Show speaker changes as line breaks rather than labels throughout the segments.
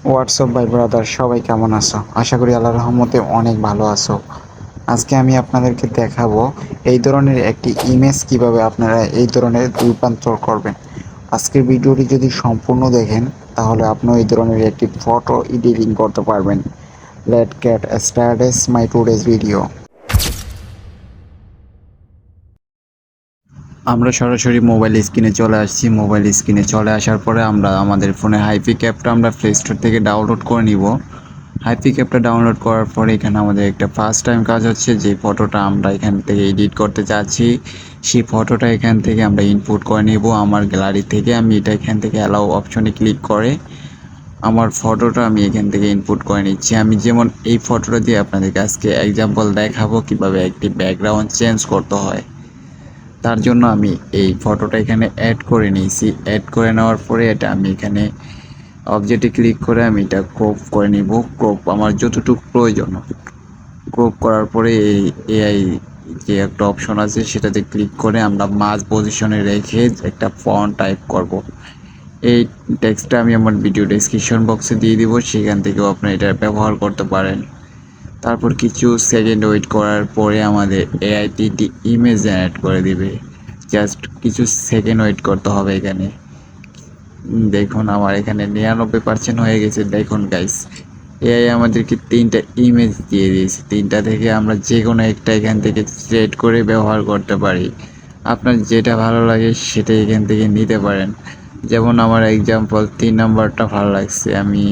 WhatsApp ভাই brother, সবাই কেমন আছো? আশা করি আল্লাহর রহমতে অনেক ভালো আছো। আজকে আমি আপনাদেরকে দেখাবো এই ধরনের একটি ইমেজ কিভাবে আপনারা এই ধরনের রূপান্তর করবেন। আজকের ভিডিওটি যদি সম্পূর্ণ দেখেন তাহলে আপনি এই ধরনের একটি ফটো এডিটিং করতে পারবেন। লেট গেট স্টার্টেড মাই টুডেজ ভিডিও। আমরা সরাসরি মোবাইল স্ক্রিনে চলে আসছি। মোবাইল স্ক্রিনে চলে আসার পরে আমরা আমাদের ফোনে হাইপিক অ্যাপটা আমরা প্লে স্টোর থেকে ডাউনলোড করে নিব। হাইপিক অ্যাপটা ডাউনলোড করার পরে এখানে আমাদের একটা ফার্স্ট টাইম কাজ হচ্ছে, যে ফটোটা আমরা এখান থেকে এডিট করতে চাচ্ছি সেই ফটোটা এখান থেকে আমরা ইনপুট করে নিব আমার গ্যালারি থেকে। আমি এটা এখান থেকে অ্যালাউ অপশনে ক্লিক করে আমার ফটোটা আমি এখান থেকে ইনপুট করে নিচ্ছি। আমি যেমন এই ফটোটা দিয়ে আপনাদেরকে আজকে এক্সাম্পল দেখাবো কিভাবে একটি ব্যাকগ্রাউন্ড চেঞ্জ করতে হয়। তার জন্য আমি এই ফটোটা এখানে অ্যাড করে নিয়েছি। অ্যাড করে নেওয়ার পরে এটা আমি এখানে অবজেক্টে ক্লিক করে আমি এটা ক্রপ করে নিব। ক্রপ আমার যতটুকু প্রয়োজন, ক্রপ করার পরে এই এআই যে একটা অপশন আছে সেটাতে ক্লিক করে আমরা মাঝ পজিশনে রেখে একটা ফন্ট টাইপ করব। এই টেক্সটটা আমি আমার ভিডিও ডেসক্রিপশন বক্সে দিয়ে দিব, সেখান থেকেও আপনি এটা ব্যবহার করতে পারেন। তারপর কিছু সেকেন্ড ওয়েট করার পরে আমাদের এআইটি ইমেজ জেনারেট করে দিবে। জাস্ট কিছু সেকেন্ড ওয়েট করতে হবে এখানে। দেখুন আমার এখানে 99% হয়ে গেছে। দেখুন গাইস, এআই আমাদেরকে 3টা ইমেজ দিয়ে দিয়েছে। 3টা থেকে আমরা যে কোনো একটা এখান থেকে সিলেক্ট করে ব্যবহার করতে পারি। আপনার যেটা ভালো লাগে সেটা এখান থেকে নিতে পারেন। যেমন আমার এক্সাম্পল 3 নাম্বারটা ভালো লাগছে, আমি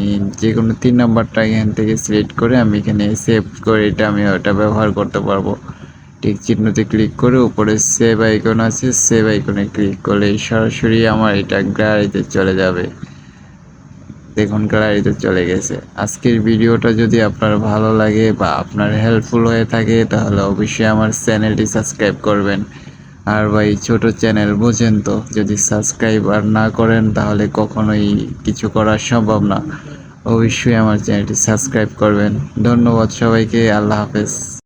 যে কোনো 3 নাম্বারটা এখান থেকে সিলেক্ট করে আমি এখানে সেভ করে এটা আমি ওটা ব্যবহার করতে পারবো। টিক চিহ্নতে ক্লিক করে উপরে সেভ আইকন আছে, সেভ আইকনে ক্লিক করলে সরাসরি আমার এটা গ্যালারিতে চলে যাবে। দেখুন গ্যালারিতে চলে গেছে। আজকের ভিডিওটা যদি আপনার ভালো লাগে বা আপনার হেল্পফুল হয়ে থাকে তাহলে অবশ্যই আমার চ্যানেলটি সাবস্ক্রাইব করবেন। আর ভাই ছোট চ্যানেল বোঝেন তো, যদি সাবস্ক্রাইব আর না করেন তাহলে কখনোই কিছু করা সম্ভব না। অবশ্যই আমার চ্যানেলটি সাবস্ক্রাইব করবেন। ধন্যবাদ সবাইকে। আল্লাহ হাফেজ।